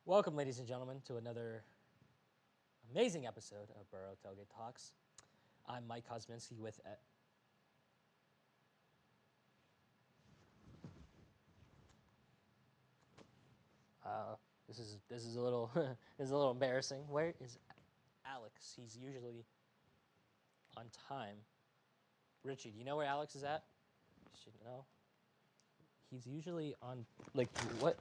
Welcome, ladies and gentlemen, to another amazing episode of Boro Tailgate Talks. I'm Mike Kozminski with this is a little this is a little embarrassing. Where is Alex? He's usually on time. Richie, do you know where Alex is at? You should know. He's usually on what?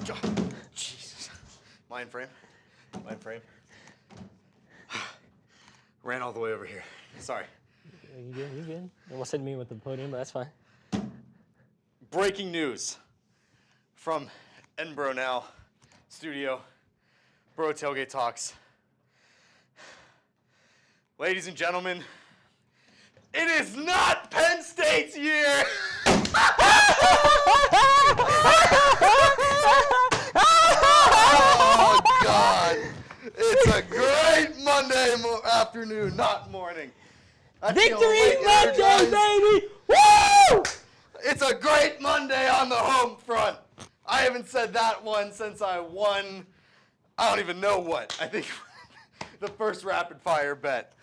God. Jesus. Mind frame. Ran all the way over here. Sorry. You good? You good? Almost hit me with the podium, but that's fine. Breaking news from Edinboro now studio. Bro Tailgate Talks. Ladies and gentlemen, it is not Penn State's year! Oh, God. It's a great Monday afternoon, not morning. Victory Monday, baby! Woo! It's a great Monday on the home front. I haven't said that one since I won, I don't even know what. I think the first rapid fire bet.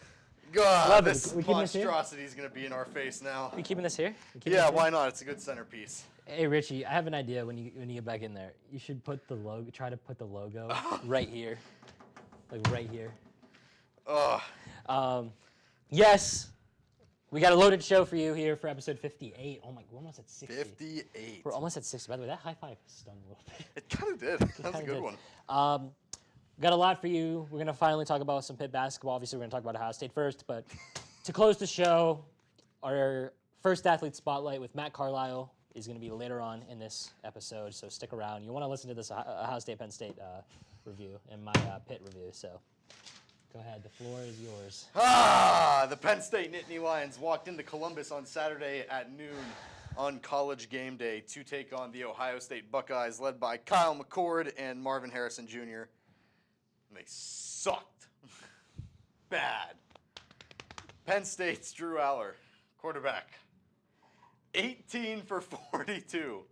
God, this monstrosity is going to be in our face now. Are you keeping this here? Yeah, why not? It's a good centerpiece. Hey, Richie, I have an idea when you get back in there. You should put the logo, try to put the logo right here. Like right here. Yes, we got a loaded show for you here for episode 58. Oh my, we're almost at 60. 58. We're almost at 60. By the way, that high five stung a little bit. It kind of did. That was a good one. Got a lot for you. We're going to finally talk about some Pitt basketball. Obviously, we're going to talk about Ohio State first. But to close the show, our first athlete spotlight with Matt Carlisle is going to be later on in this episode. So stick around. You want to listen to this Ohio State Penn State review and my Pitt review. So go ahead. The floor is yours. The Penn State Nittany Lions walked into Columbus on Saturday at noon on College game day to take on the Ohio State Buckeyes, led by Kyle McCord and Marvin Harrison Jr. And they sucked. Bad. Penn State's Drew Aller, quarterback, 18 for 42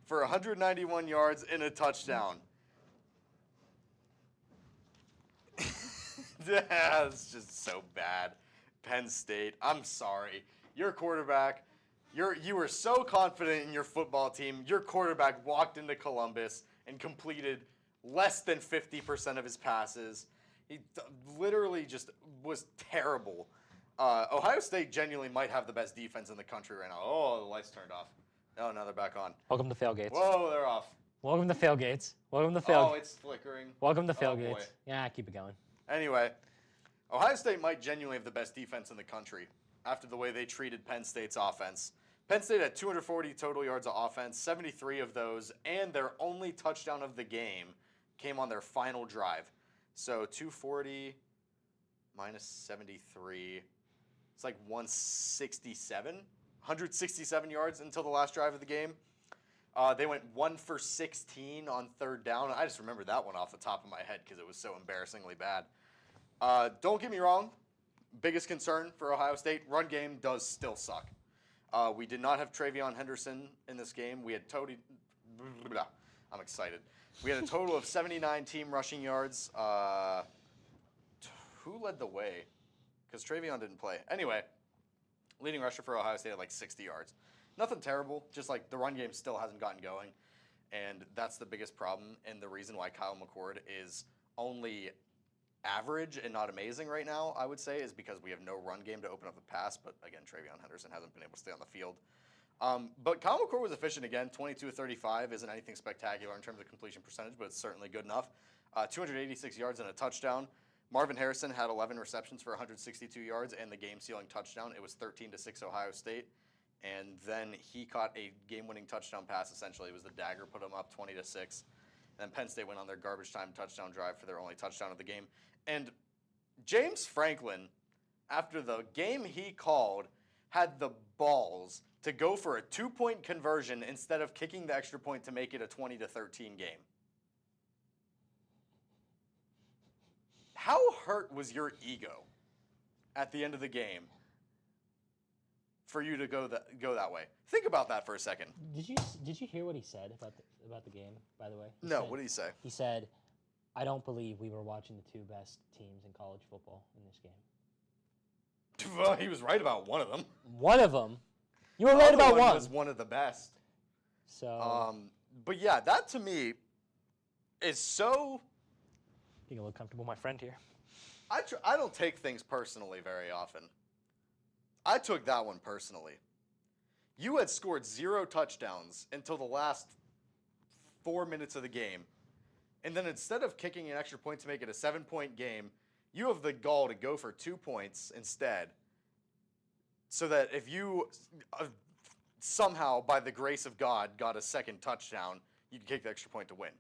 for 191 yards and a touchdown. That's just so bad. Penn State, I'm sorry. Your quarterback, you were so confident in your football team. Your quarterback walked into Columbus and completed less than 50% of his passes. He literally just was terrible. Ohio State genuinely might have the best defense in the country right now. Oh, the lights turned off. Oh, now they're back on. Welcome to Tailgates. Whoa, they're off. Welcome to Tailgates. Welcome to Tailgates. Oh, it's flickering. Welcome to Oh, Tailgates. boy. Yeah, keep it going. Anyway, Ohio State might genuinely have the best defense in the country after the way they treated Penn State's offense. Penn State had 240 total yards of offense, 73 of those, and their only touchdown of the game came on their final drive. So 240 minus 73, it's like 167 yards until the last drive of the game. They went 1 for 16 on third down. I just remember that one off the top of my head because it was so embarrassingly bad. Don't get me wrong, biggest concern for Ohio State, run game does still suck. We did not have Travion Henderson in this game. We had I'm excited. We had a total of 79 team rushing yards. Who led the way? Because Travion didn't play. Anyway, leading rusher for Ohio State had like 60 yards. Nothing terrible, just like the run game still hasn't gotten going. And that's the biggest problem, and the reason why Kyle McCord is only average and not amazing right now, I would say, is because we have no run game to open up the pass. But again, Travion Henderson hasn't been able to stay on the field. But Kyle McCord was efficient again. 22 of 35 isn't anything spectacular in terms of completion percentage, but it's certainly good enough. 286 yards and a touchdown. Marvin Harrison had 11 receptions for 162 yards and the game-sealing touchdown. It was 13-6 Ohio State. And then he caught a game-winning touchdown pass, essentially. It was the dagger, put him up 20-6. And then Penn State went on their garbage time touchdown drive for their only touchdown of the game. And James Franklin, after the game he called, had the balls to go for a 2-point conversion instead of kicking the extra point to make it a 20-13 game. How hurt was your ego? at the end of the game for you to go that way. Think about that for a second. Did you hear what he said about the game? By the way, What did he say? He said, "I don't believe we were watching the two best teams in college football in this game." Well, he was right about one of them. One of them. You were right about one. Was one of the best. So. But yeah, that to me is so. Getting a little comfortable, my friend here. I don't take things personally very often. I took that one personally. You had scored 0 touchdowns until the last 4 minutes of the game. And then instead of kicking an extra point to make it a 7-point game, you have the gall to go for 2 points instead. So that if you somehow, by the grace of God, got a second touchdown, you can kick the extra point to win.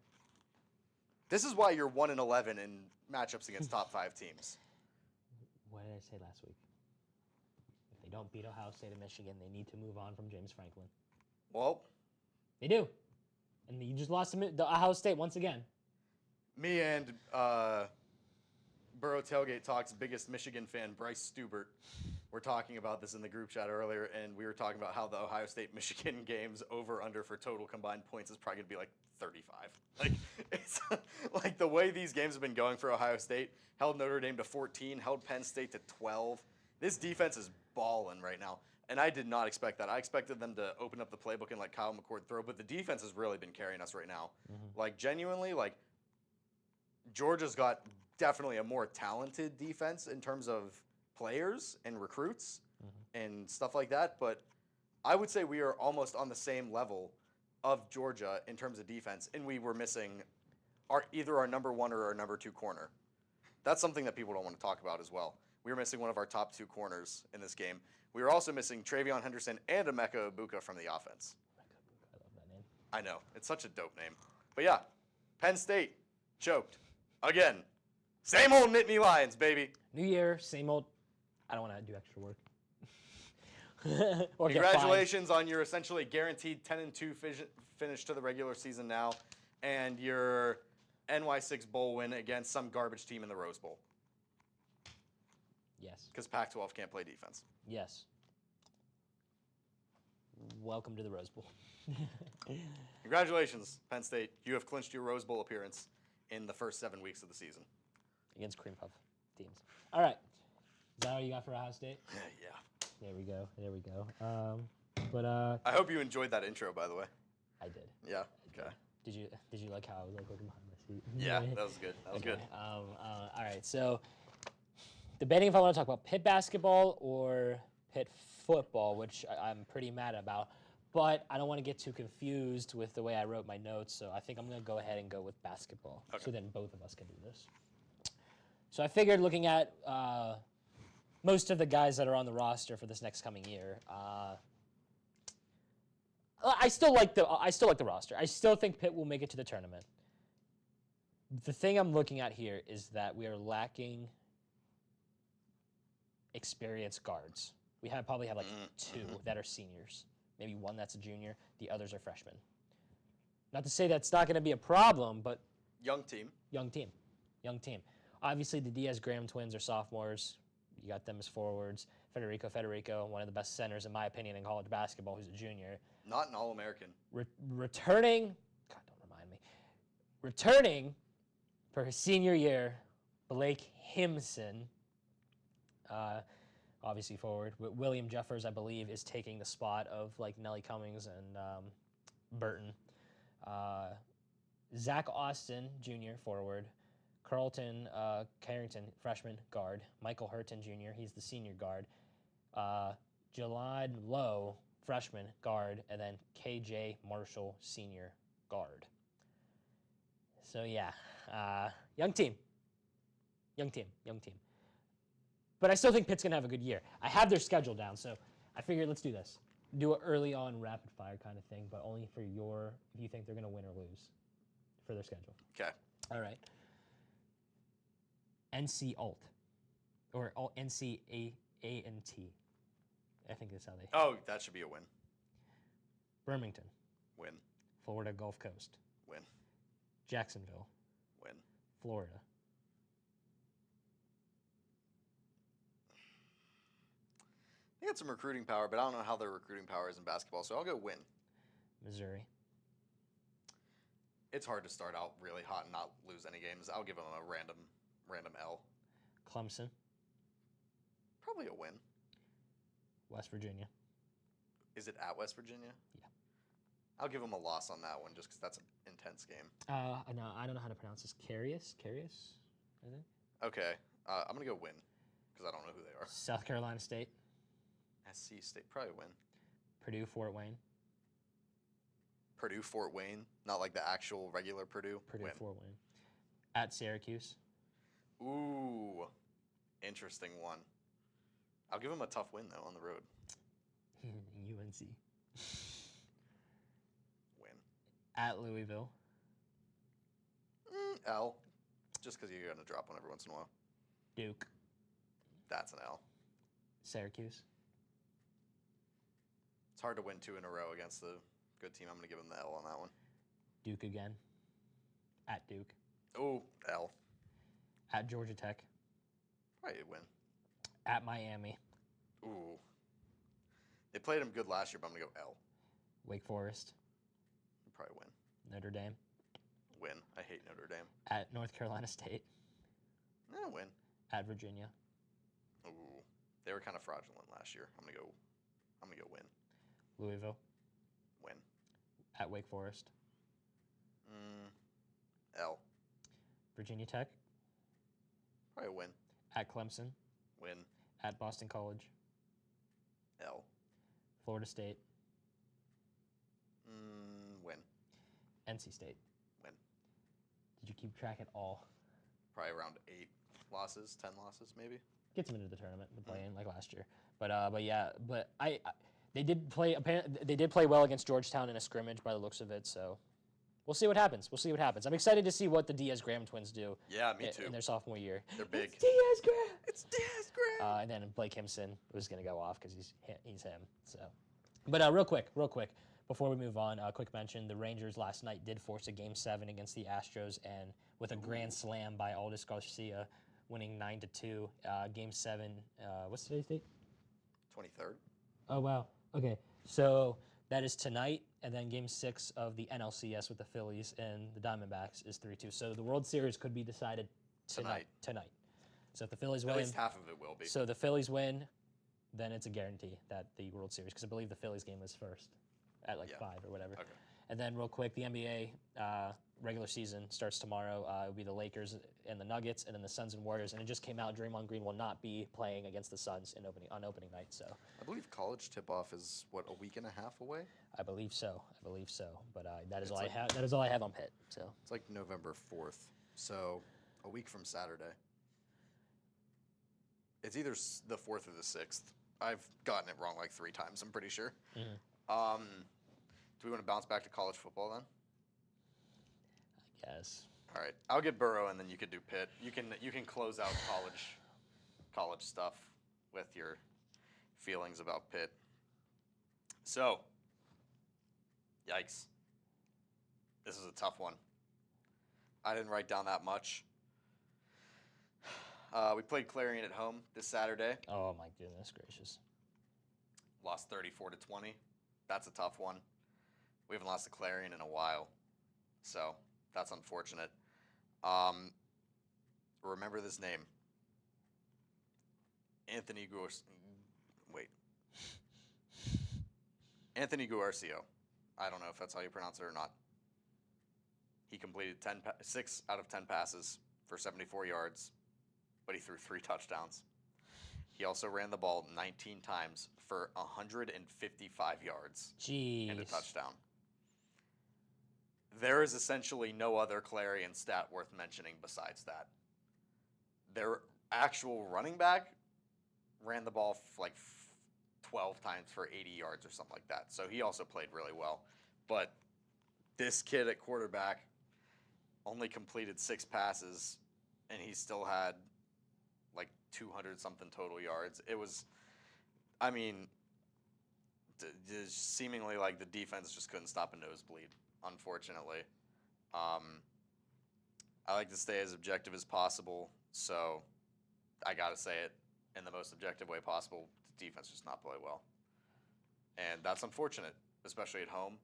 This is why you're 1-11 in matchups against top 5 teams. What did I say last week? If they don't beat Ohio State and Michigan, they need to move on from James Franklin. Well, they do. And you just lost to Ohio State once again. Me and Boro Tailgate Talks biggest Michigan fan, Bryce Stubert, were talking about this in the group chat earlier, and we were talking about how the Ohio State-Michigan games over-under for total combined points is probably going to be like 35. Like, it's like the way these games have been going for Ohio State, held Notre Dame to 14, held Penn State to 12. This defense is balling right now, and I did not expect that. I expected them to open up the playbook and let Kyle McCord throw, but the defense has really been carrying us right now. Mm-hmm. Like, genuinely, like, Georgia's got definitely a more talented defense in terms of players and recruits and stuff like that, but I would say we are almost on the same level of Georgia in terms of defense, and we were missing either our number 1 or our number 2 corner. That's something that people don't want to talk about as well. We were missing one of our top 2 corners in this game. We were also missing Travion Henderson and Emeka Ibuka from the offense. I love that name. I know. It's such a dope name. But yeah, Penn State choked. Again. Same old Nittany Lions, baby. New year, same old. I don't want to do extra work. Congratulations on your essentially guaranteed 10-2 finish to the regular season now, and your NY6 bowl win against some garbage team in the Rose Bowl. Yes. Because Pac-12 can't play defense. Yes. Welcome to the Rose Bowl. Congratulations, Penn State. You have clinched your Rose Bowl appearance in the first 7 weeks of the season. Against Cream Puff teams. All right. Is that all you got for Ohio State? Yeah. There we go. I hope you enjoyed that intro, by the way. I did. Yeah. Okay. Did you like how I was like looking behind my seat? Yeah, that was good. That was good. All right. So, debating if I want to talk about Pitt basketball or Pitt football, which I'm pretty mad about, but I don't want to get too confused with the way I wrote my notes, so I think I'm going to go ahead and go with basketball. Okay. So then both of us can do this. So I figured, looking at most of the guys that are on the roster for this next coming year, I still like the roster. I still think Pitt will make it to the tournament. The thing I'm looking at here is that we are lacking experienced guards. We probably have like 2 that are seniors, maybe 1 that's a junior. The others are freshmen. Not to say that's not going to be a problem, but Young team. Obviously, the Diaz-Graham twins are sophomores. You got them as forwards. Federico, one of the best centers, in my opinion, in college basketball, who's a junior. Not an All-American. Returning, God, don't remind me. Returning for his senior year, Blake Himson, obviously forward. William Jeffers, I believe, is taking the spot of like Nelly Cummings and Burton. Zach Austin, junior, forward. Carlton Carrington, freshman, guard. Michael Hurton, junior, he's the senior guard. Jalad Lowe, freshman, guard. And then KJ Marshall, senior, guard. So, yeah, young team. But I still think Pitt's going to have a good year. I have their schedule down, so I figured let's do this. Do an early on rapid fire kind of thing, but only for if you think they're going to win or lose for their schedule. Okay. All right. NC Alt, or NC A&T. I think that's how they. Oh, that should be a win. Birmingham. Win. Florida Gulf Coast. Win. Jacksonville. Win. Florida. He had some recruiting power, but I don't know how their recruiting power is in basketball, so I'll go win. Missouri. It's hard to start out really hot and not lose any games. I'll give them a random L. Clemson. Probably a win. West Virginia. Is it at West Virginia? Yeah. I'll give them a loss on that one just because that's an intense game. No, I don't know how to pronounce this. Carius, I think. Okay, I'm going to go win because I don't know who they are. South Carolina State. SC State, probably win. Purdue, Fort Wayne. Purdue, Fort Wayne, not like the actual regular Purdue. Purdue, Win. Fort Wayne. At Syracuse. Ooh, interesting one. I'll give them a tough win, though, on the road. UNC. Win. At Louisville. L, just because you're going to drop one every once in a while. Duke. That's an L. Syracuse. It's hard to win 2 in a row against the good team. I'm going to give them the L on that one. Duke again. At Duke. Oh, L. At Georgia Tech. Probably a win. At Miami. Ooh. They played them good last year, but I'm going to go L. Wake Forest. Probably win. Notre Dame. Win. I hate Notre Dame. At North Carolina State. Win. At Virginia. Ooh. They were kind of fraudulent last year. I'm gonna go win. Louisville. Win. At Wake Forest. L. Virginia Tech. Probably a win. At Clemson. Win. At Boston College. L. Florida State. Win. NC State. Win. Did you keep track at all? Probably around 8 losses, 10 losses, maybe. Gets them into the tournament with playing like last year. But they did play well against Georgetown in a scrimmage by the looks of it. So we'll see what happens. I'm excited to see what the Diaz-Graham twins do. Yeah, me too. In their sophomore year. They're big. It's Diaz-Graham. It's Diaz-Graham. And then Blake Himson was going to go off because he's him. So, but real quick, before we move on, a quick mention: the Rangers last night did force a Game 7 against the Astros, and with a grand slam by Aldis Garcia, winning 9-2. Game 7. What's today's date? 23rd. Oh wow. Okay, so that is tonight, and then Game 6 of the NLCS with the Phillies and the Diamondbacks is 3-2. So the World Series could be decided tonight. So if the Phillies win, At least half of it will be. So the Phillies win, then it's a guarantee that the World Series, because I believe the Phillies game is first at 5 or whatever. Okay. And then real quick, the NBA regular season starts tomorrow. It'll be the Lakers and the Nuggets, and then the Suns and Warriors. And it just came out Draymond Green will not be playing against the Suns on opening night. So I believe college tip-off is, a week and a half away? I believe so. But that is all I have. That is all I have on Pitt. So it's like November 4th, so a week from Saturday. It's either the 4th or the 6th. I've gotten it wrong like 3 times, I'm pretty sure. Mm-hmm. Do we want to bounce back to college football then? I guess. All right, I'll get Boro, and then you can do Pitt. You can close out college stuff with your feelings about Pitt. So, yikes. This is a tough one. I didn't write down that much. We played Clarion at home this Saturday. Oh my goodness gracious. Lost 34-20. That's a tough one. We haven't lost to Clarion in a while, so that's unfortunate. Remember this name. Anthony Guarcio. I don't know if that's how you pronounce it or not. He completed 6 out of 10 passes for 74 yards, but he threw 3 touchdowns. He also ran the ball 19 times for 155 yards and a touchdown. There is essentially no other Clarion stat worth mentioning besides that. Their actual running back ran the ball like 12 times for 80 yards or something like that. So he also played really well. But this kid at quarterback only completed 6 passes, and he still had like 200-something total yards. It was, seemingly like the defense just couldn't stop a nosebleed, unfortunately. I like to stay as objective as possible, so I got to say it in the most objective way possible. The defense just not play well. And that's unfortunate, especially at home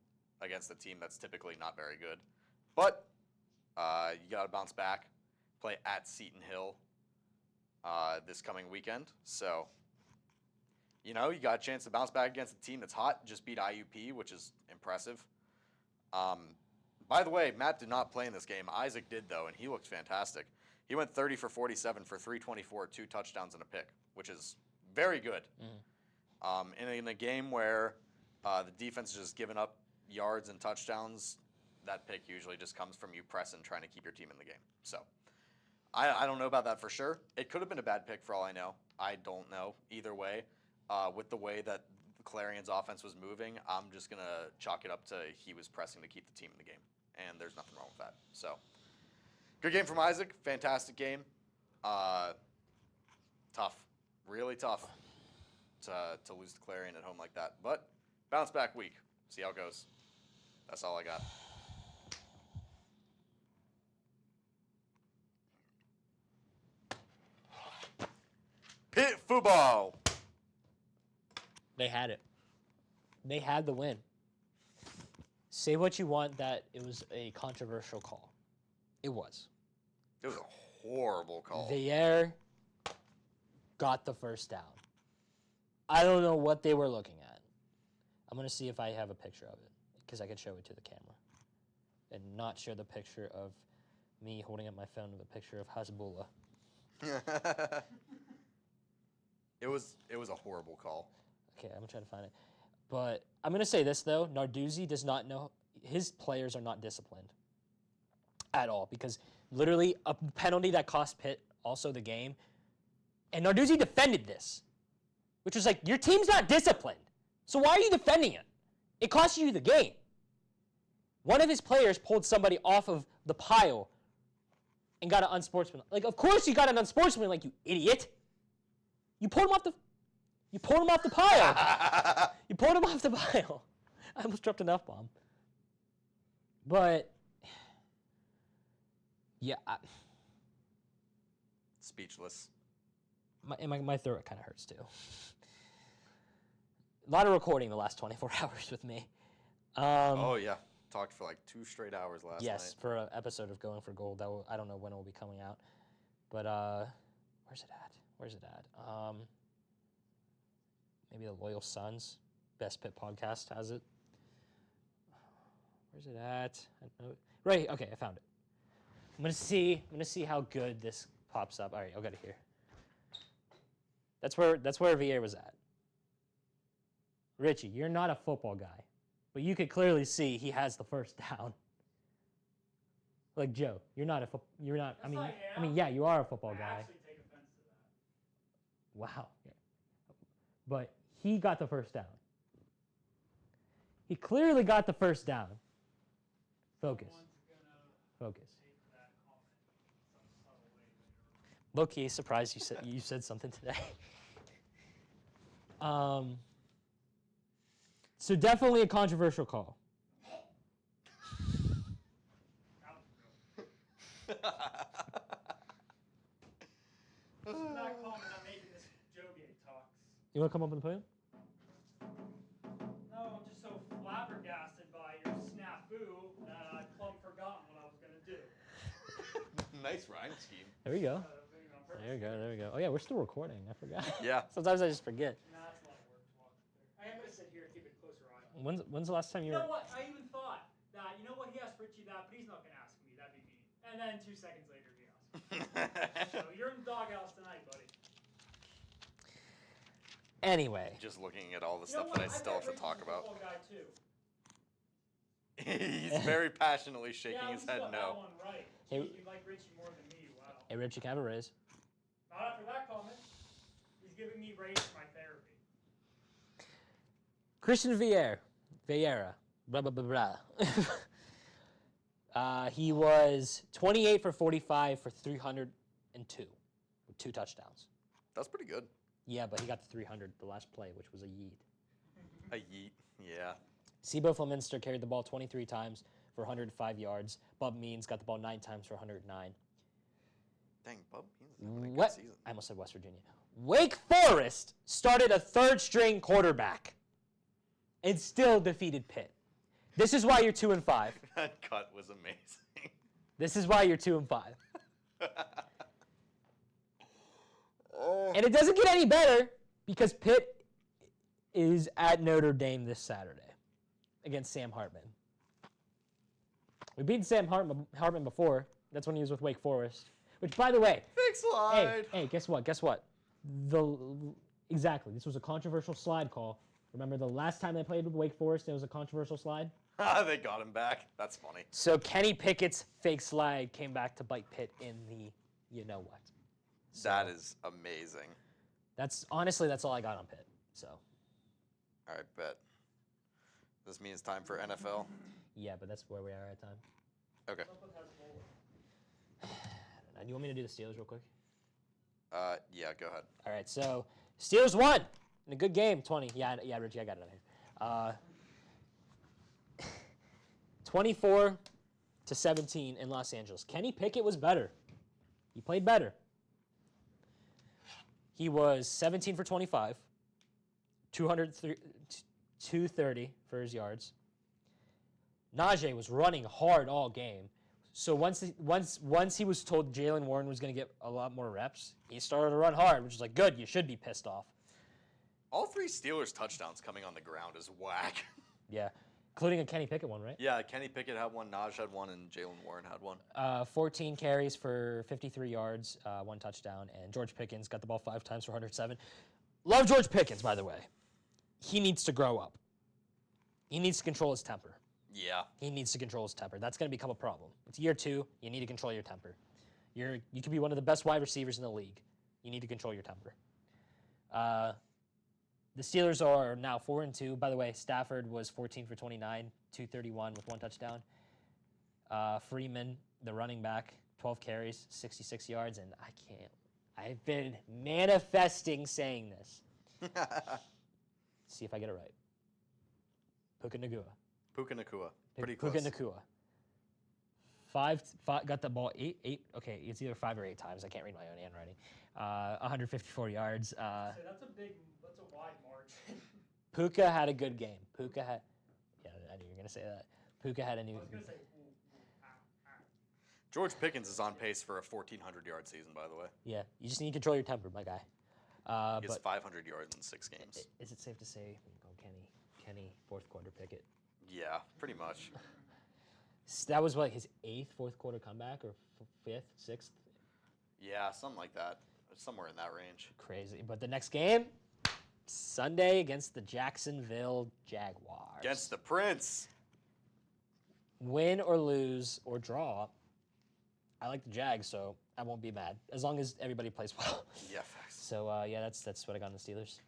against a team that's typically not very good. But you got to bounce back, play at Seton Hill this coming weekend. So, you know, you got a chance to bounce back against a team that's hot, just beat IUP, which is impressive. By the way, Matt did not play in this game. Isaac did, though, and he looked fantastic. He went 30 for 47 for 324, 2 touchdowns and a pick, which is very good. In a game where the defense is just giving up yards and touchdowns, that pick usually just comes from you pressing, trying to keep your team in the game. So I don't know about that for sure. It could have been a bad pick for all I know. I don't know. Either way, with the way that Clarion's offense was moving, I'm just going to chalk it up to he was pressing to keep the team in the game. And there's nothing wrong with that. So, good game from Isaac. Fantastic game. Tough. Really tough to lose to Clarion at home like that. But bounce back week. See how it goes. That's all I got. Pit football. They had it. They had the win. Say what you want that it was a controversial call. It was. It was a horrible call. Villiers got the first down. I don't know what they were looking at. I'm going to see if I have a picture of it because I could show it to the camera and not share the picture of me holding up my phone with a picture of Hasbullah. It was a horrible call. Okay, I'm going to try to find it. But I'm going to say this, though. Narduzzi does not know. His players are not disciplined at all because literally a penalty that cost Pitt also the game. And Narduzzi defended this, which was like, your team's not disciplined. So why are you defending it? It cost you the game. One of his players pulled somebody off of the pile and got an unsportsmanlike. Like, of course you got an unsportsmanlike, you idiot. You pulled him off the pile. You pulled him off the pile. I almost dropped an F-bomb. But, yeah. Speechless. My throat kind of hurts, too. A lot of recording the last 24 hours with me. Oh, yeah. Talked for like 2 straight hours last night. Yes, for an episode of Going for Gold. I don't know when it will be coming out. But, where's it at? Maybe the Loyal Sons, Best Pit Podcast has it. Where's it at? Right, okay, I found it. I'm gonna see how good this pops up. All right, I'll get it here. That's where Villiers was at. Richie, you're not a football guy, but you could clearly see he has the first down. Like Joe, you're not. Yes, I mean, yeah, you are a football guy. I actually take offense to that. Wow. But he got the first down. He clearly got the first down. Focus. Focus. Take that comment some subtle way later. Low-key surprised you said something today. So definitely a controversial call. This is not comment I'm making this Tailgate Talks. You want to come up on the podium? No, I'm just so flabbergasted by your snafu that I plumb forgotten what I was going to do. Nice rhyme scheme. There we go. Maybe on purpose. There we go. Oh yeah, we're still recording. I forgot. Yeah. Sometimes I just forget. Nah, it's a lot of work to walk through. I am going to sit here and keep a closer eye on it. When's the last time you You were? know what? I even thought that, he asked Richie that, but he's not going to ask me. That'd be mean. And then 2 seconds later, he asked me. So you're in the doghouse tonight, buddy. Anyway. Just looking at all the You know stuff what? that I still have to Richie's talk a about. football guy too. He's very passionately shaking Yeah, his we head got no. that one right. Hey- Jeez, you like Richie more than me. Wow. Hey Richie, can I have a raise? Not after that comment. He's giving me raise for my therapy. Christian Vieira, blah blah blah blah. He was 28 for 45 for 302 with 2 touchdowns. That's pretty good. Yeah, but he got the 300 the last play, which was a yeet. A yeet. Yeah. Sibo Fleminster carried the ball 23 times for 105 yards. Bupp Means got the ball 9 times for 109. Dang, Bupp Means is having a good What? season. I almost said West Virginia. Wake Forest started a third-string quarterback and still defeated Pitt. This is why you're 2-5. That cut was amazing. This is why you're 2-5. And it doesn't get any better because Pitt is at Notre Dame this Saturday against Sam Hartman. We beat Sam Hartman before. That's when he was with Wake Forest. Which, by the way, Big slide. hey, guess what? Exactly. This was a controversial slide call. Remember the last time they played with Wake Forest, it was a controversial slide? They got him back. That's funny. So Kenny Pickett's fake slide came back to bite Pitt in the you-know-what. So That is amazing. that's all I got on Pitt. So, All right, bet. This means time for NFL. yeah, but that's where we are at time. Okay. Do you want me to do the Steelers real quick? Yeah, go ahead. All right, so Steelers won in a good game, 20. Yeah, Richie, I got it on here. 24-17 in Los Angeles. Kenny Pickett was better. He played better. He was 17 for 25, 230 for his yards. Najee was running hard all game. So once he was told Jalen Warren was going to get a lot more reps, he started to run hard, which is like, good, you should be pissed off. All three Steelers touchdowns coming on the ground is whack. Yeah, including a Kenny Pickett one, right? Yeah, Kenny Pickett had one, Najee had one, and Jalen Warren had one. 14 carries for 53 yards, 1 touchdown, and George Pickens got the ball 5 times for 107. Love George Pickens, by the way. He needs to grow up. He needs to control his temper. Yeah. He needs to control his temper. That's going to become a problem. It's year 2. You need to control your temper. You could be one of the best wide receivers in the league. You need to control your temper. The Steelers are now 4-2. By the way, Stafford was 14 for 29, 231 with 1 touchdown. Freeman, the running back, 12 carries, 66 yards, and I've been manifesting saying this. See if I get it right. Puka Nacua. Pretty close. Puka Nacua. Got the ball eight. Okay, it's either 5 or 8 times. I can't read my own handwriting. 154 yards. So that's a wide margin. Puka had a good game. Yeah, I knew you were gonna say that. Puka had a new. I was gonna say, George Pickens is on pace for a 1,400-yard season, by the way. Yeah, you just need to control your temper, my guy. He has But 500 yards in 6 games. is it safe to say, Kenny, 4th quarter Pickett? Yeah, pretty much. That was his 8th 4th quarter comeback or 5th, 6th? Yeah, something like that. Somewhere in that range. Crazy. But the next game, Sunday against the Jacksonville Jaguars. Against the Prince. Win or lose or draw, I like the Jags, so I won't be mad as long as everybody plays well. Yeah, facts. So yeah, that's what I got on the Steelers.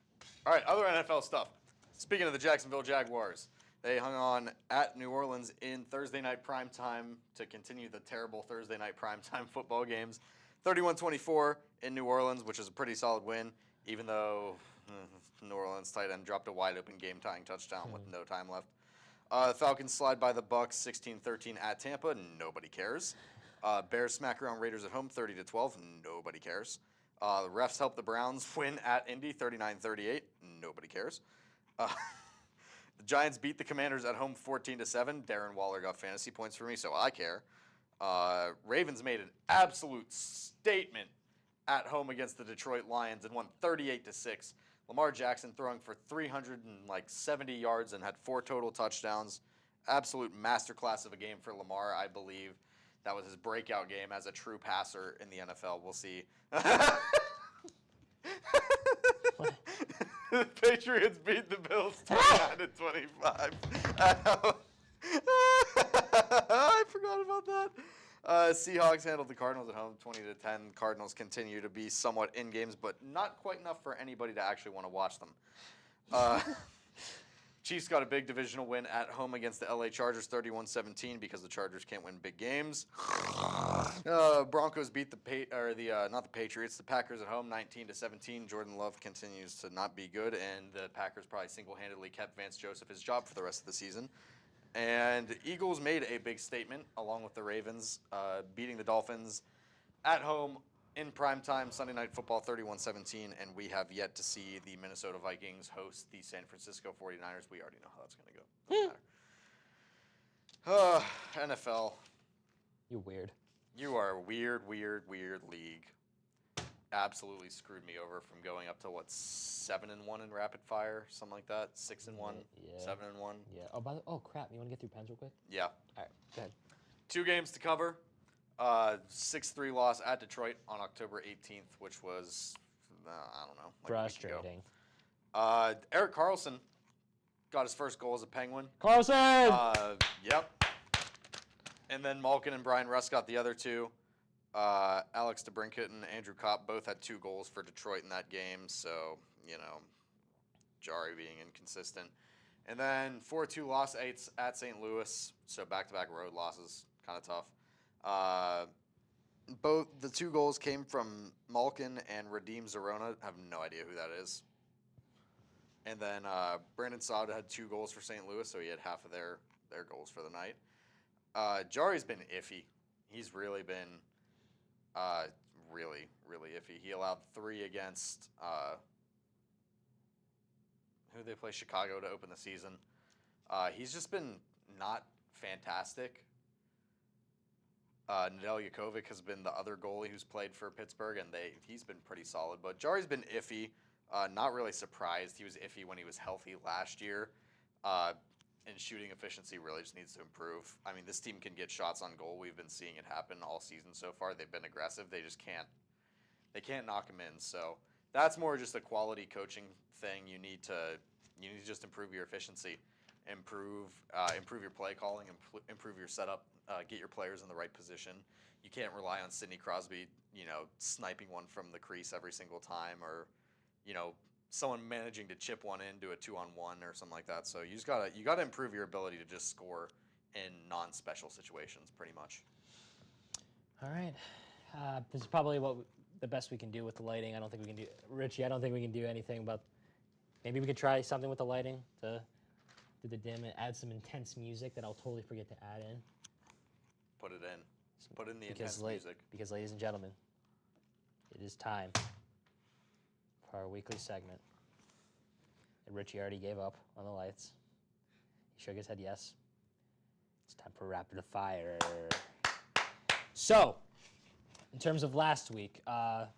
All right, other NFL stuff. Speaking of the Jacksonville Jaguars, they hung on at New Orleans in Thursday night primetime to continue the terrible Thursday night primetime football games. 31-24 in New Orleans, which is a pretty solid win, even though New Orleans tight end dropped a wide-open game-tying touchdown with no time left. Falcons slide by the Bucks 16-13 at Tampa. Nobody cares. Bears smack around Raiders at home 30-12. Nobody cares. The refs help the Browns win at Indy 39-38. Nobody cares. The Giants beat the Commanders at home 14-7. Darren Waller got fantasy points for me, so I care. Ravens made an absolute statement at home against the Detroit Lions and won 38-6. Lamar Jackson throwing for 370 yards and had 4 total touchdowns. Absolute masterclass of a game for Lamar, I believe. That was his breakout game as a true passer in the NFL. We'll see. The Patriots beat the Bills 29-25. I forgot about that. Seahawks handled the Cardinals at home 20-10. Cardinals continue to be somewhat in games, but not quite enough for anybody to actually want to watch them. Chiefs got a big divisional win at home against the LA Chargers 31-17 because the Chargers can't win big games. Broncos beat the Patriots, the Packers at home 19-17. Jordan Love continues to not be good, and the Packers probably single-handedly kept Vance Joseph his job for the rest of the season. And the Eagles made a big statement along with the Ravens, beating the Dolphins at home in primetime Sunday Night Football 31-17, and we have yet to see the Minnesota Vikings host the San Francisco 49ers. We already know how that's going to go. Doesn't matter. NFL. You're weird. You are a weird league. Absolutely screwed me over from going up to 7-1 in rapid fire, something like that. 6-1, Yeah. 7-1. Yeah. Oh crap! You want to get through pens real quick? Yeah. All right. Go ahead. 2 games to cover. 6-3 loss at Detroit on October 18th, which was I don't know, like a week ago. Frustrating. Eric Carlson got his first goal as a Penguin. Carlson. Yep. And then Malkin and Brian Russ got the other 2. Alex DeBrincat and Andrew Kopp both had 2 goals for Detroit in that game, so, Jari being inconsistent. And then 4-2 loss at St. Louis, so back-to-back road losses, kind of tough. Both the 2 goals came from Malkin and Radim Zarona. I have no idea who that is. And then Brandon Saad had 2 goals for St. Louis, so he had half of their goals for the night. Jari's been iffy. He's really been really iffy. He allowed 3 against who they play, Chicago, to open the season. He's just been not fantastic. Nadal Jakovic has been the other goalie who's played for Pittsburgh, and he's been pretty solid. But Jari's been iffy. Not really surprised. He was iffy when he was healthy last year. And shooting efficiency really just needs to improve. I mean, this team can get shots on goal. We've been seeing it happen all season so far. They've been aggressive. They just can't. They can't knock them in. So that's more just a quality coaching thing. You need to just improve your efficiency, improve your play calling, improve your setup, get your players in the right position. You can't rely on Sidney Crosby, sniping one from the crease every single time, or someone managing to chip one in, do a 2-on-1 or something like that. So you gotta improve your ability to just score in non-special situations, pretty much. All right. This is probably the best we can do with the lighting. I don't think we can do, Richie. I don't think we can do anything about. Maybe we could try something with the lighting to do the dim and add some intense music that I'll totally forget to add in. Put it in. Put in the intense music. Because, ladies and gentlemen, it is time for our weekly segment. And Richie already gave up on the lights. He shook his head yes. It's time for rapid fire. So, in terms of last week,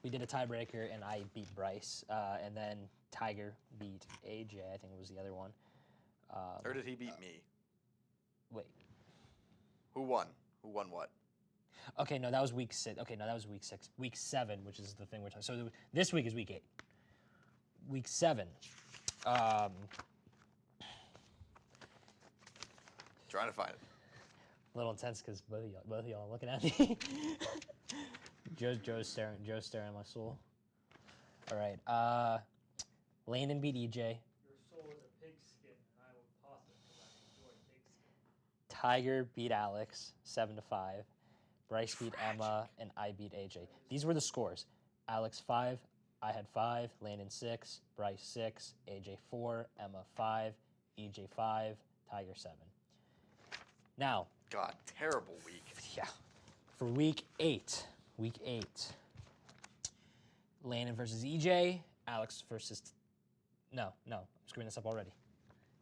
we did a tiebreaker and I beat Bryce. And then Tiger beat AJ, I think it was the other one. Or did he beat me? Wait. Who won? Who won what? Okay, no, that was week 6. Okay, no, that was week 6. Week 7, which is the thing we're talking. So this week is week 8. Week 7. Trying to find it. A little intense because both of y'all are looking at me. Joe's staring at my soul. All right. Landon beat EJ. Your soul is a pigskin, and I will toss it because I enjoy pigskin. Tiger beat Alex 7-5. Bryce beat Emma, and I beat AJ. These were the scores. Alex 5, I had 5, Landon 6, Bryce 6, AJ 4, Emma 5, EJ 5, Tiger 7. Now, God, terrible week. yeah, for week 8, Landon versus EJ, Alex versus. No, I'm screwing this up already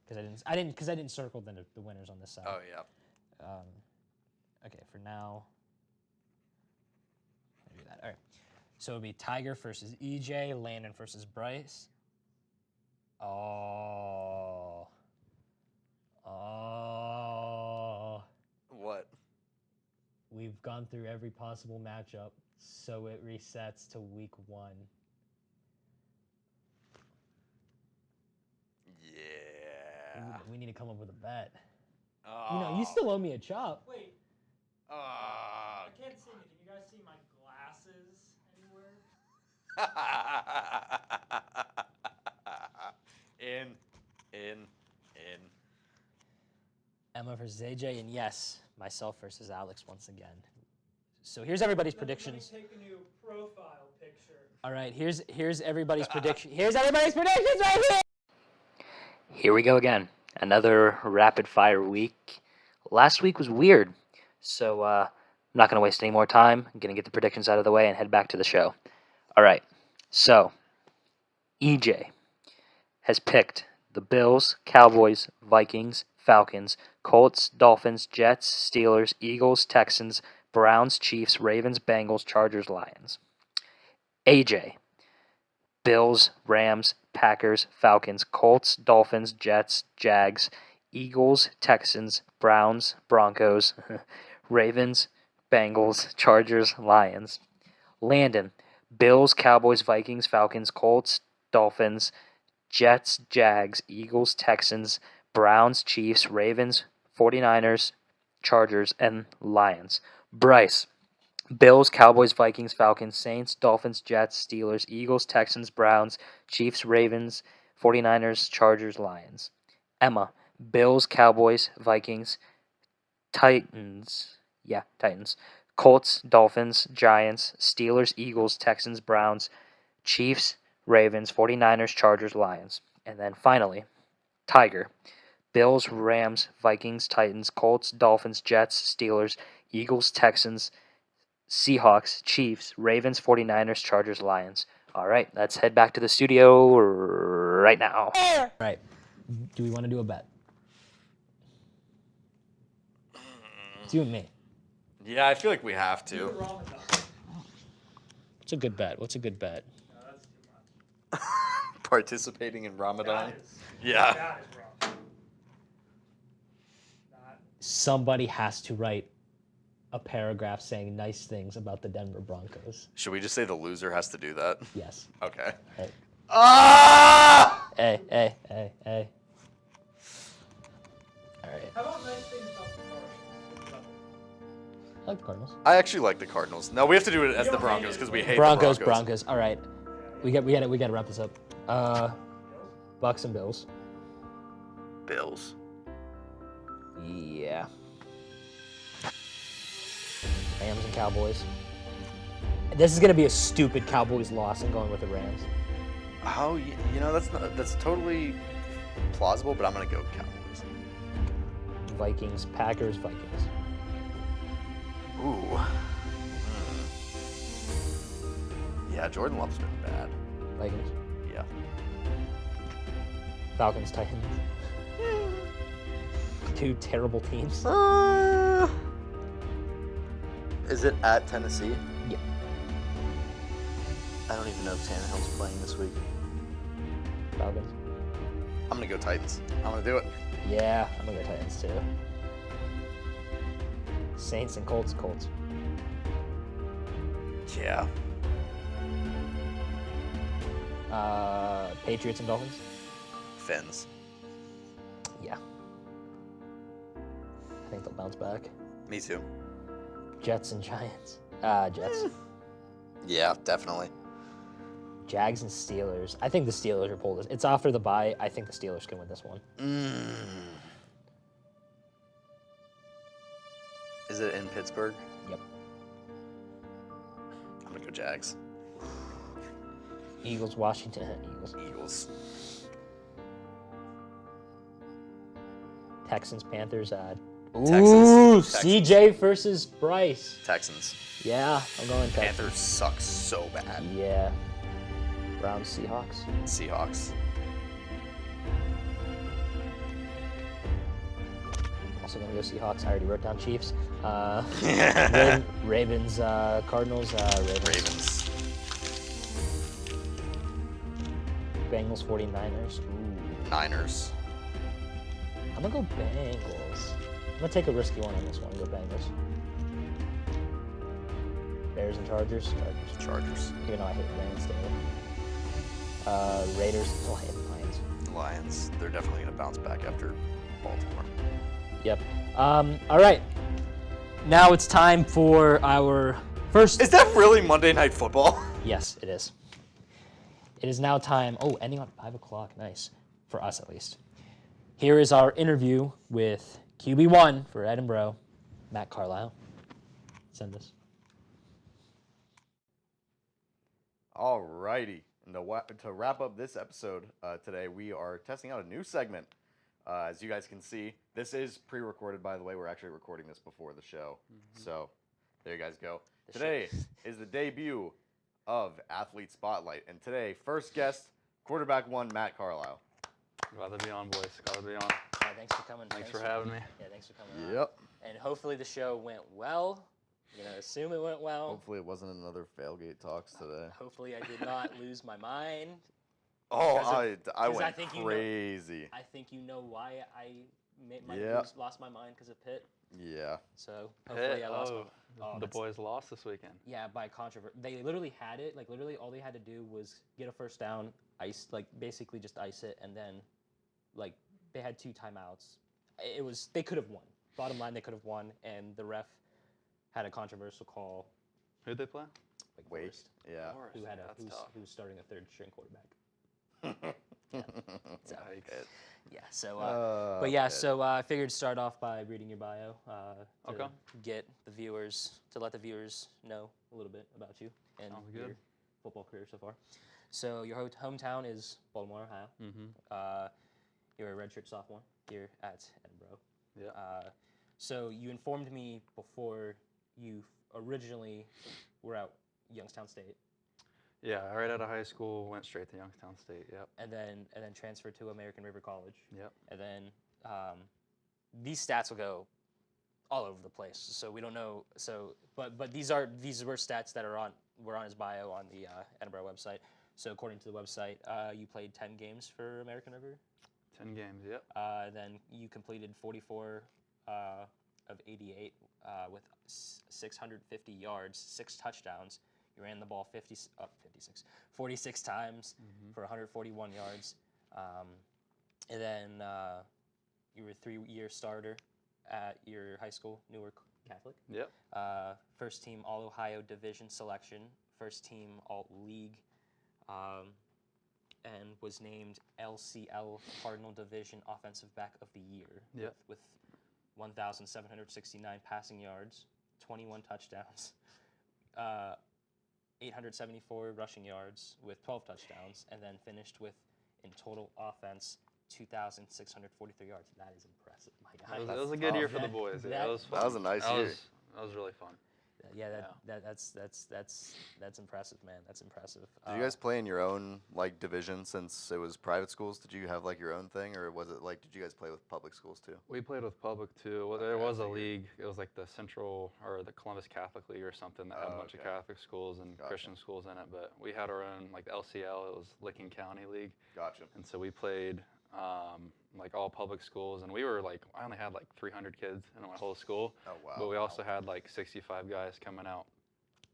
because I didn't circle the winners on this side. Oh yeah. Okay, for now. I'll do that. All right. So it would be Tiger versus EJ, Landon versus Bryce. Oh. What? We've gone through every possible matchup, so it resets to week 1. Yeah. We need to come up with a bet. Oh. You still owe me a chop. Wait, I can't see anything. You guys see my glasses anywhere? In. Emma versus AJ, and yes, myself versus Alex once again. So here's everybody's predictions. Let me take a new profile picture. All right, here's everybody's prediction. Here's everybody's predictions right here. Here we go again. Another rapid fire week. Last week was weird. So I'm not going to waste any more time. I'm going to get the predictions out of the way and head back to the show. All right. So, EJ has picked the Bills, Cowboys, Vikings, Falcons, Colts, Dolphins, Jets, Steelers, Eagles, Texans, Browns, Chiefs, Ravens, Bengals, Chargers, Lions. AJ, Bills, Rams, Packers, Falcons, Colts, Dolphins, Jets, Jags, Eagles, Texans, Browns, Broncos, Ravens, Bengals, Chargers, Lions. Landon, Bills, Cowboys, Vikings, Falcons, Colts, Dolphins, Jets, Jags, Eagles, Texans, Browns, Chiefs, Ravens, 49ers, Chargers, and Lions. Bryce, Bills, Cowboys, Vikings, Falcons, Saints, Dolphins, Jets, Steelers, Eagles, Texans, Browns, Chiefs, Ravens, 49ers, Chargers, Lions. Emma, Bills, Cowboys, Vikings, Titans, Colts, Dolphins, Giants, Steelers, Eagles, Texans, Browns, Chiefs, Ravens, 49ers, Chargers, Lions. And then finally, Tiger, Bills, Rams, Vikings, Titans, Colts, Dolphins, Jets, Steelers, Eagles, Texans, Seahawks, Chiefs, Ravens, 49ers, Chargers, Lions. All right, let's head back to the studio right now. All right, do we want to do a bet? It's you and me. Yeah, I feel like we have You were to. wrong with that. What's a good bet? What's a good bet? No, that's too much. Participating in Ramadan. That is, Yeah. that is wrong. That, Somebody has to write a paragraph saying nice things about the Denver Broncos. Should we just say the loser has to do that? Yes. Okay. Hey. Ah! Hey. All right. how about nice things about the Cardinals? I like the Cardinals. I actually like the Cardinals. No, we have to do it as You the don't hate Broncos it. because we hate Broncos. the Broncos. All right. We got to wrap this up. Bucks and Bills. Bills. Yeah. Rams and Cowboys. This is gonna be a stupid Cowboys loss. I'm going with the Rams. Oh, you know, that's totally plausible, but I'm going to go Cowboys. Vikings, Packers, Vikings. Ooh. Yeah, Jordan Love's been bad. Vikings. Yeah. Falcons, Titans. Two terrible teams. Is it at Tennessee? Yeah. I don't even know if Tannehill's playing this week. Falcons. I'm going to go Titans. I'm going to do it. Yeah, I'm gonna go Titans too. Saints and Colts. Yeah. Patriots and Dolphins. Fins. Yeah. I think they'll bounce back. Me too. Jets and Giants. Jets. Yeah, definitely. Jags and Steelers. I think the Steelers are pulled this. It's after the bye. I think the Steelers can win this one. Is it in Pittsburgh? Yep. I'm going to go Jags. Eagles, Washington, Eagles. Eagles. Texans, Panthers. Texans. CJ versus Bryce. Texans. Yeah, I'm going Texans. Panthers suck so bad. Yeah. Browns, Seahawks. Seahawks. Also gonna go Seahawks. I already wrote down Chiefs. Ravens, Cardinals. Ravens. Bengals, 49ers. Ooh. Niners. I'm gonna go Bengals. I'm gonna take a risky one on this one. Go Bengals. Bears and Chargers. Chargers. Even though I hate the Rams today. Raiders, Lions. Lions. They're definitely going to bounce back after Baltimore. Yep. All right. Now it's time for our first. Is that really Monday Night Football? Yes, it is. It is now time. Oh, ending on 5 o'clock. Nice. For us, at least. Here is our interview with QB1 for Edinboro, Matt Carlisle. Send this. All righty. And to wrap up this episode today, we are testing out a new segment. As you guys can see, this is pre-recorded, by the way. We're actually recording this before the show. So There you guys go. The Today is the debut of Athlete Spotlight. And today, first guest, quarterback 1, Matt Carlisle. Glad to be on, boys. Glad to be on. Thanks for coming. Thanks for having me. Yeah, thanks for coming on. Yep. And hopefully the show went well. I'm going to assume it went well. Hopefully it wasn't another Tailgate Talks today. Hopefully I did not lose my mind. Oh, I 'cause went think crazy. I think you know why I might Yeah. have lost my mind because of Pitt. Yeah. So hopefully I lost the that's- boys lost this weekend. Yeah, by controversy. They literally had it. Like literally, all they had to do was get a first down, basically just ice it, and then, like, they had 2 timeouts. They could have won. Bottom line, they could have won, and the ref had a controversial call. Who'd they play? Like Wait. Forrest, Yeah. who was starting a 3rd-string quarterback. So, Yikes. yeah. So, but yeah. So I figured start off by reading your bio. To Okay. let the viewers know a little bit about you and Sounds good. your football career so far. So your hometown is Baltimore, Ohio. Mm-hmm. You're a redshirt sophomore here at Edinboro. Yeah. So you informed me before you originally were at Youngstown State, Yeah, right out of high school, went straight to Youngstown State. Yep. and then transferred to American River College. Yep. And then these stats will go all over the place. So we don't know. So, but these were stats that were on his bio on the Edinboro website. So according to the website, you played 10 games for American River. 10 games. Yep. Then you completed 44 of 88 with 650 yards, 6 touchdowns. You ran the ball 46 times for 141 yards. And then you were a 3-year starter at your high school, Newark Catholic. Yep. First team All-Ohio Division selection, first team Alt-League, and was named LCL Cardinal Division Offensive Back of the Year Yep. with 1,769 passing yards, 21 touchdowns, 874 rushing yards with 12 touchdowns, and then finished with, in total offense, 2,643 yards. That is impressive, my guy. That was a good year for the boys. Yeah, that- that was fun. That was a nice year. That was really fun. Yeah, that's impressive, man. That's impressive. Did you guys play in your own division since it was private schools? Did you have your own thing, or was it did you guys play with public schools too? We played with public too. Well, there Okay, I was a figured. league. It was like the Central or the Columbus Catholic League or something that had a bunch of Okay. Catholic schools and Gotcha. Christian schools in it. But we had our own the LCL. It was Licking County League, Gotcha. and so we played all public schools. And we were I only had 300 kids in my whole school. Oh wow. But we also had 65 guys coming out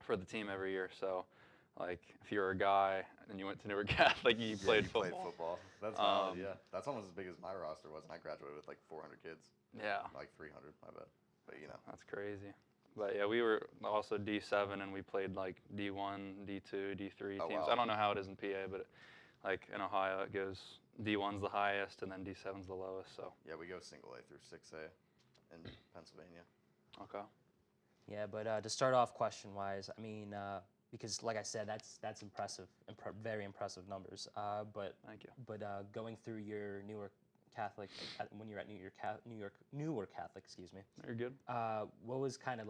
for the team every year. So if you were a guy and you went to Newark Catholic, you played football. Played football. That's valid, yeah. That's almost as big as my roster was, and I graduated with 400 kids. Yeah. 300, my bad. But That's crazy. But yeah, we were also D7 and we played D1, D2, D3 Oh, teams. wow. I don't know how it is in PA, but in Ohio it goes D1's the highest and then D7's the lowest. So yeah, we go single A through 6A in Pennsylvania. okay. Yeah, but to start off question-wise, I mean, because like I said, that's impressive, very impressive numbers. But Thank you. But going through your Newark Catholic, when you're at Newark Catholic, excuse me. You're good. What was kind of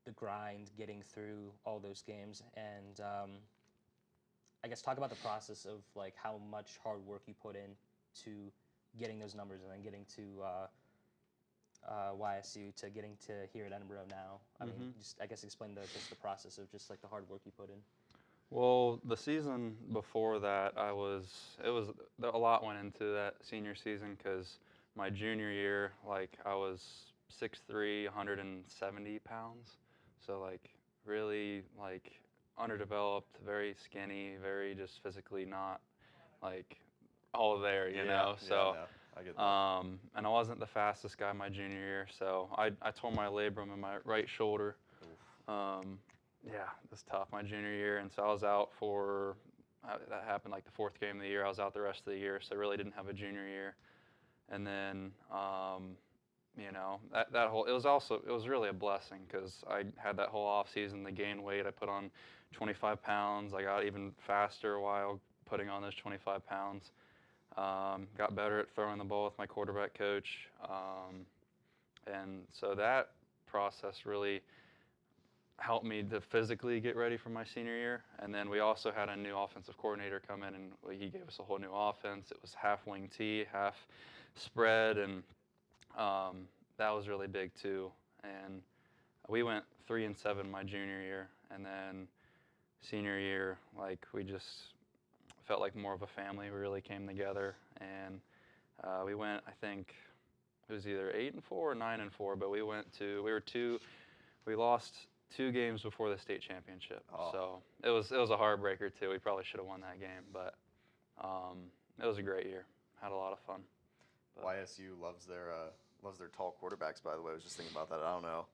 the grind getting through all those games, and I guess talk about the process of how much hard work you put in to getting those numbers and then getting to YSU to getting to here at Edinboro now. I mean, just I guess explain the process of just the hard work you put in. Well, the season before that, a lot went into that senior season because my junior year, I was 6'3", 170 pounds. So really underdeveloped, very skinny, very just physically not all there, you know. So no, I get that. and I wasn't the fastest guy my junior year, so I tore my labrum in my right shoulder. Yeah, it was tough my junior year, and so I was out for that happened the 4th game of the year. I was out the rest of the year, so I really didn't have a junior year. And then that whole it was really a blessing because I had that whole off season to gain weight. I put on 25 pounds. I got even faster while putting on those 25 pounds. Got better at throwing the ball with my quarterback coach, and so that process really helped me to physically get ready for my senior year. And then we also had a new offensive coordinator come in, and he gave us a whole new offense. It was half wing T, half spread, and that was really big too. And we went 3-7 my junior year, and then senior year, like we just felt like more of a family. We really came together, and we went. I think it was either 8-4 or 9-4, but we lost 2 games before the state championship. Oh. So it was a heartbreaker too. We probably should have won that game, but it was a great year. Had a lot of fun. But YSU loves their tall quarterbacks. By the way, I was just thinking about that. I don't know.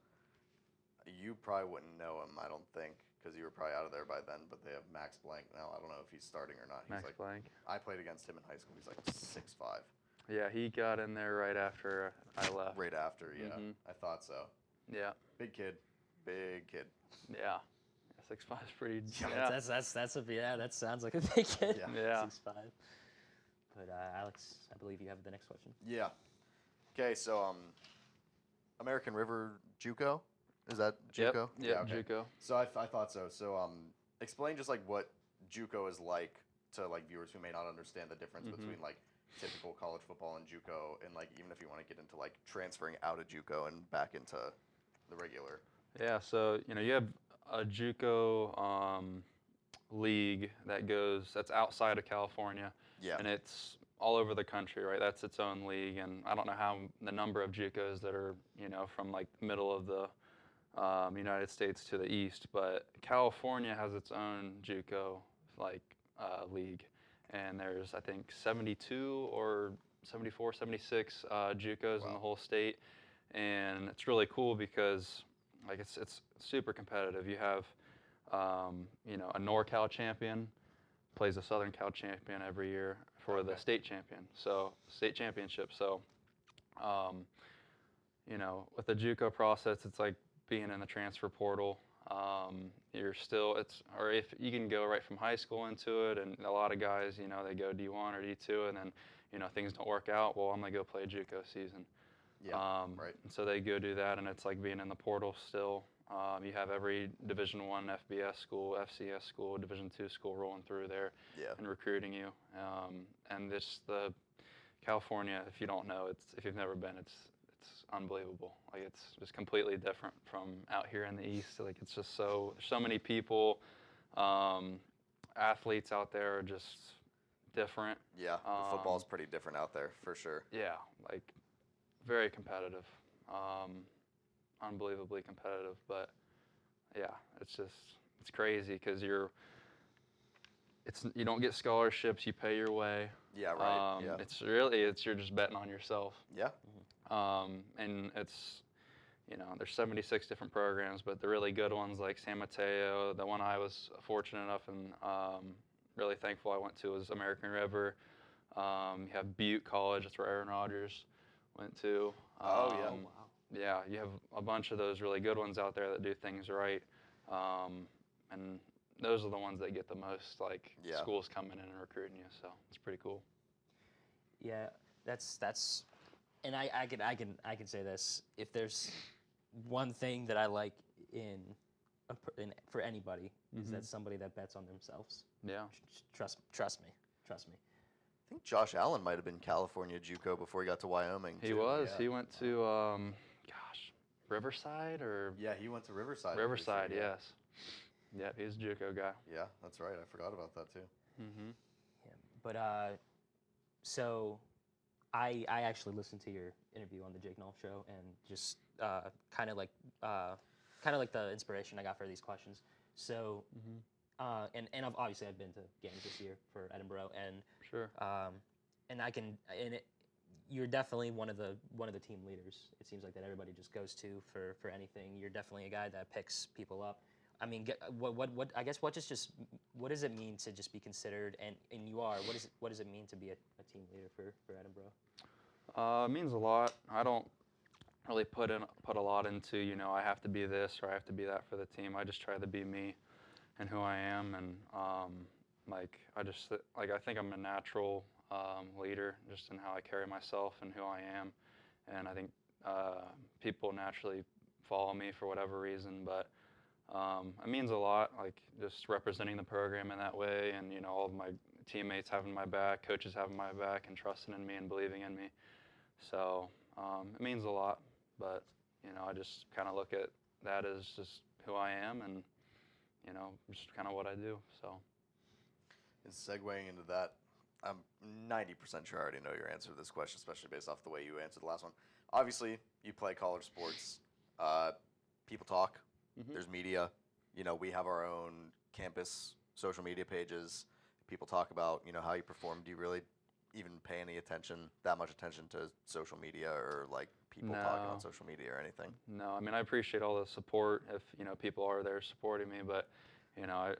You probably wouldn't know him, I don't think, because you were probably out of there by then. But they have Max Blank now. I don't know if he's starting or not. He's Max like, Blank. I played against him in high school. He's like 6'5". Yeah, he got in there right after I left. Right after, yeah. Mhm. I thought so. Yeah. Big kid. Yeah. 6'5" is pretty. Yeah. That sounds like a big kid. Yeah. 6'5". But Alex, I believe you have the next question. Yeah. Okay, so American River JUCO, is that JUCO? Yep. Yeah, okay. JUCO. So I thought so. So explain just like what JUCO is like to like viewers who may not understand the difference between like typical college football and JUCO, and like even if you want to get into like transferring out of JUCO and back into the regular. Yeah, so you have a JUCO league that's outside of California, Yeah. and it's all over the country, right? That's its own league, and I don't know how the number of JUCOs that are from like the middle of the United States to the east, but California has its own JUCO like league, and there's I think 72 or 74, 76 JUCOs in the whole state, and it's really cool because like it's super competitive. You have a NorCal champion plays a Southern Cal champion every year for the state champion, so state championship. So with the JUCO process, it's like being in the transfer portal. If you can go right from high school into it, and a lot of guys, they go D1 or D2, and then things don't work out. Well, I'm gonna go play a JUCO season. Yeah. Right. And so they go do that, and it's like being in the portal still. You have every Division I FBS school, FCS school, Division II school rolling through there and recruiting you. And the California, if you don't know, if you've never been, it's unbelievable. Like it's just completely different from out here in the East. Like it's just there's so many people, athletes out there are just different. Yeah. The football's pretty different out there for sure. Yeah, like very competitive. Unbelievably competitive, but yeah, it's crazy because you don't get scholarships, you pay your way. Yeah, right. You're just betting on yourself. Yeah. And it's there's 76 different programs, but the really good ones like San Mateo, the one I was fortunate enough and really thankful I went to was American River. You have Butte College, that's where Aaron Rodgers went to. Oh yeah. Wow. Yeah, you have a bunch of those really good ones out there that do things right, and those are the ones that get the most schools coming in and recruiting you. So it's pretty cool. Yeah, that's, and I can say this. If there's one thing that I like for anybody is that somebody that bets on themselves. Yeah. Trust me. I think Josh Allen might have been California JUCO before he got to Wyoming. He too. was. Yeah. He went to Riverside or Yeah, he went to Riverside. Riverside. Yes. Yeah, he's a JUCO guy. Yeah, that's right. I forgot about that too. Mm-hmm. Yeah, but so I actually listened to your interview on the Jake Knoll show and just kind of like the inspiration I got for these questions. So and obviously I've been to games this year for Edinboro and Sure. You're definitely one of the team leaders. It seems like that everybody just goes to for anything. You're definitely a guy that picks people up. I mean, what does it mean to just be considered? And you are. What does it mean to be a team leader for Edinboro? It means a lot. I don't really put a lot into I have to be this or I have to be that for the team. I just try to be me and who I am, and I think I'm a natural leader just in how I carry myself and who I am, and I think people naturally follow me for whatever reason, but it means a lot, like just representing the program in that way, and all of my teammates having my back, coaches having my back, and trusting in me and believing in me. So it means a lot, but I just kind of look at that as just who I am, and just kind of what I do. So. And segueing into that, I'm 90% sure I already know your answer to this question, especially based off the way you answered the last one. Obviously, you play college sports. People talk. Mm-hmm. There's media. We have our own campus social media pages. People talk about, how you perform. Do you really even pay any that much attention to social media or like people talking on social media or anything? No, I mean, I appreciate all the support if, people are there supporting me, but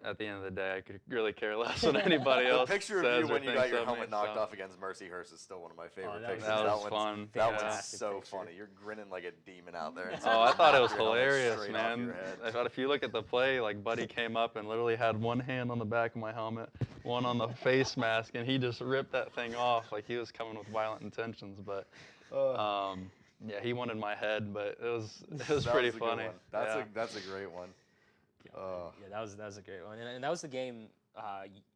at the end of the day, I could really care less what anybody else The picture says of you when you got your helmet knocked so. off against Mercyhurst is still one of my favorite pictures. That was fun. That Yeah. one's so funny. You're grinning like a demon out there. Oh, I thought it was Your helmet hilarious, straight off man. your head. I thought if you look at the play, like Buddy came up and literally had one hand on the back of my helmet, one on the face mask, and he just ripped that thing off like he was coming with violent intentions. But yeah, he wanted my head, but it was pretty a good funny. one. That's a great one. Yeah, that was a great one, and that was the game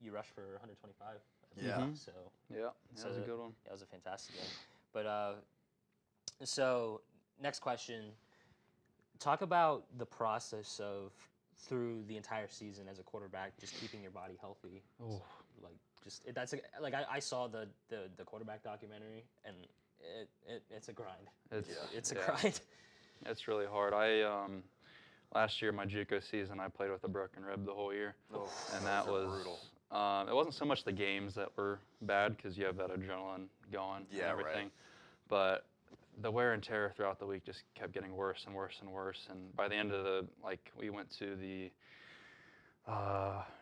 you rushed for 125. Yeah. Mhm. So Yeah, that was a good one. That was a fantastic game. But so next question, talk about the process of through the entire season as a quarterback, just keeping your body healthy. Ooh. I saw the quarterback documentary, and it's a grind. It's a grind. It's really hard. Last year, my JUCO season, I played with a broken rib the whole year, and that was brutal. It wasn't so much the games that were bad because you have that adrenaline going and everything, but the wear and tear throughout the week just kept getting worse and worse and worse. And by the end of we went to the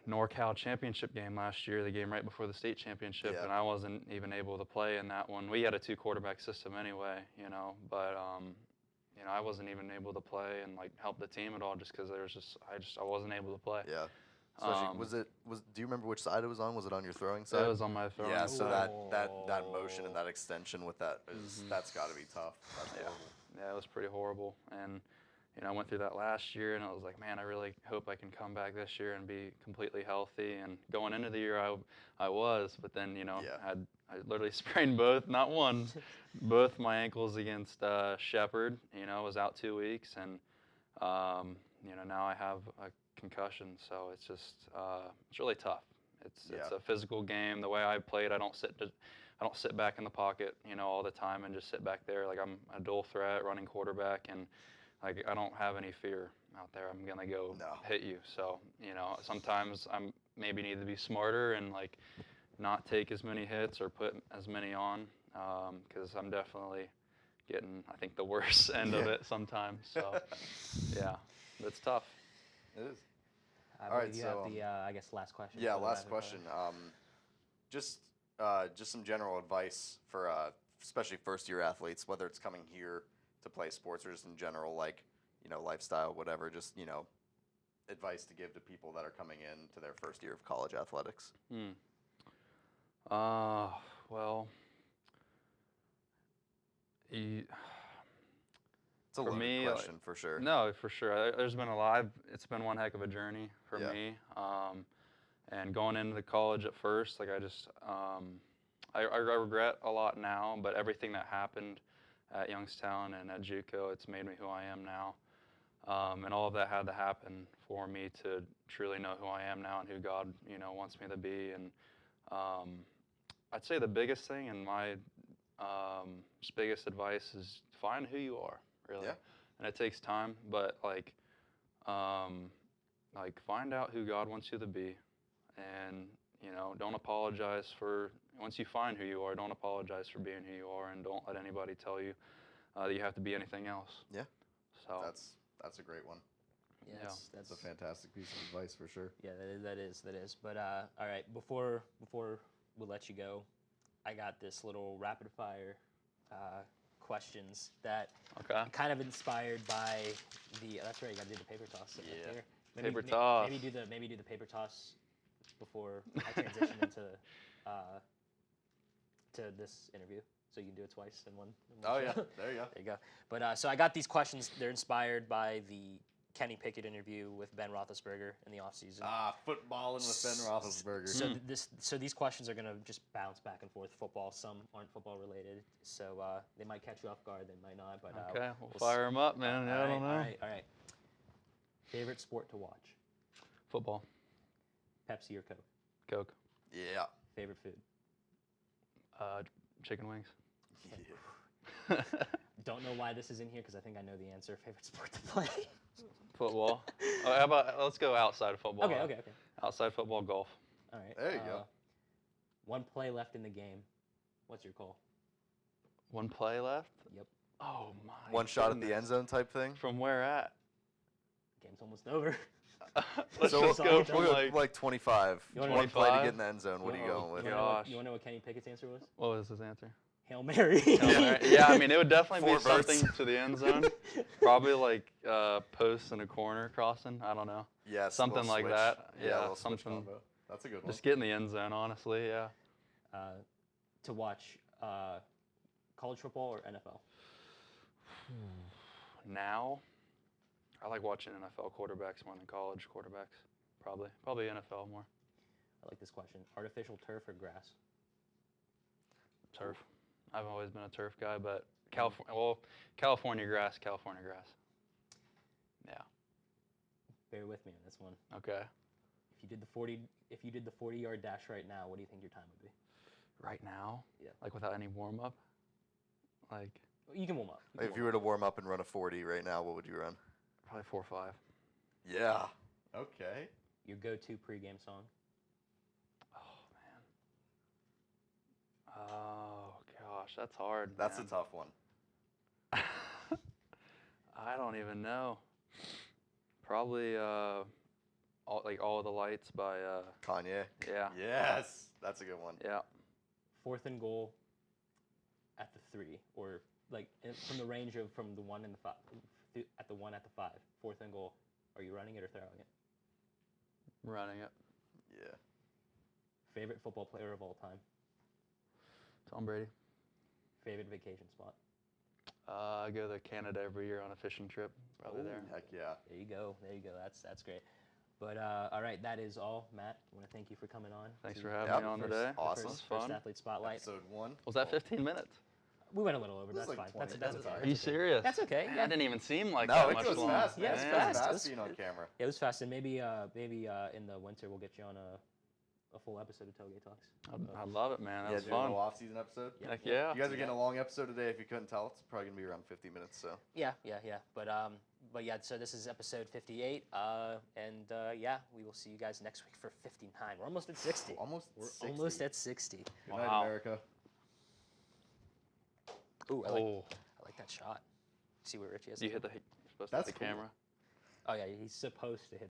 NorCal championship game last year, the game right before the state championship, and I wasn't even able to play in that one. We had a 2-quarterback system anyway, but I wasn't even able to play and help the team at all just because I wasn't able to play. Yeah. Especially, do you remember which side it was on? Was it on your throwing side? It was on my throwing Yeah, side. so that motion and that extension with that's got to be tough. That's horrible. Yeah, it was pretty horrible. And I went through that last year, and I was like, man, I really hope I can come back this year and be completely healthy. And going into the year, I was, but then I literally sprained not one, both my ankles against Shepherd. I was out 2 weeks, and now I have a concussion, so it's just it's really tough. It's a physical game. The way I played, I don't sit back in the pocket, all the time and just sit back there. Like I'm a dual threat running quarterback, and I don't have any fear out there. I'm gonna go hit you. So sometimes I maybe need to be smarter and not take as many hits or put as many on, because I'm definitely getting, I think, the worst end of it sometimes. So yeah, it's tough. It is. All right, you have the I guess last question. Yeah, last question. Just some general advice for especially first-year athletes, whether it's coming here to play sports or just in general, lifestyle, whatever. Just advice to give to people that are coming in to their first year of college athletics. Well, it's a loaded question for sure. No, for sure. There's been a lot. It's been one heck of a journey for me. And going into the college at first, I regret a lot now, but everything that happened at Youngstown and at JUCO, it's made me who I am now. And all of that had to happen for me to truly know who I am now and who God, wants me to be. And I'd say the biggest thing and my biggest advice is find who you are, really. Yeah. And it takes time, but find out who God wants you to be, and don't apologize for, once you find who you are, don't apologize for being who you are, and don't let anybody tell you that you have to be anything else. Yeah. So that's a great one. Yeah, that's a fantastic piece of advice for sure. Yeah, that is. But all right, before we let you go, I got this little rapid fire questions that kind of inspired by the. That's right, you got to do the paper toss. Yeah. Right there. Paper toss. Maybe do the paper toss before I transition into to this interview. so you can do it twice in one. Oh yeah, show. there you go. There you go. But so I got these questions. They're inspired by the Kenny Pickett interview with Ben Roethlisberger in the offseason. Footballing with Ben Roethlisberger. So these questions are gonna just bounce back and forth. Football. Some aren't football related, so they might catch you off guard. They might not. But Okay, we'll fire them up, man. I don't know. All right. Favorite sport to watch? Football, Pepsi or Coke? Coke, Yeah. Favorite food? chicken wings. Yeah. Don't know why this is in here because I think I know the answer. Favorite sport to play? Football. Oh, how about let's go outside of football. Okay. Outside football, golf. All right. There you go. One play left in the game. What's your call? One play left. Yep. Oh my. One shot at the goodness. end zone type thing. From where at? Game's almost over. Let's So just go we'll from We'll go like. like 25. You wanna- One play to 25? get in the end zone. What are you Oh, going with? You Gosh. want to know what Kenny Pickett's answer was? What was his answer? Hail Mary. Yeah, I mean it would definitely be 4 birds. something to the end zone. Probably like post and a corner crossing. I don't know. Yes. Something little like switch. that. Yeah, Yeah, little switch something. combo. That's a good one. Just get in the end zone, honestly. Yeah. To watch college football or NFL? Now, I like watching NFL quarterbacks more than college quarterbacks. Probably NFL more. I like this question. Artificial turf or grass? Turf. I've always been a turf guy, but California grass. Yeah. Bear with me on this one. Okay. If you did the 40-yard dash right now, what do you think your time would be? Right now? Yeah. Like without any warm up? Like You can warm up. Like, if you were to warm up and run a 40 right now, what would you run? probably 4 or 5. Yeah. Okay. Your go-to pregame song? Oh man. Oh gosh, that's hard. That's man. a tough one. I don't even know. Probably all of the lights by Kanye. yeah. Yes. That's a good one. Yeah. 4th and goal at the 3, or like from the range of from the 1 and the 5, at the 1 at the 5. 4th and goal. Are you running it or throwing it? Running it. Yeah. Favorite football player of all time? Tom Brady. Favorite vacation spot? I go to Canada every year on a fishing trip. Probably there. Heck yeah. There you go. That's great. But all right, that is all. Matt, I want to thank you for coming on. Thanks to for having Yep. me on the today. Awesome. First Fun. Athlete Spotlight. Episode 1. Was that 15 minutes? We went a little over. It was That's like fine. 20. That's That's okay. all Are you serious? That's okay. Man, Yeah. It didn't even seem like No, that it much goes long. fast. Yeah, it's man. fast. It's It fast was- being on camera. Yeah, it was fast, and maybe in the winter we'll get you on a full episode of Tailgate Talks. I love it, man. That Yeah, was do a fun. little off-season episode. Yeah. Heck yeah. You guys are getting a long episode today. If you couldn't tell, it's probably gonna be around 50 minutes. So. Yeah. But yeah, so this is episode 58, and yeah, we will see you guys next week for 59. We're almost at 60. Almost. We're 60. almost at 60. Good night, Wow. America. Ooh, I Oh, like that shot. See where Richie is. you hit the. You're supposed That's to hit the cool. camera. Oh yeah, he's supposed to hit.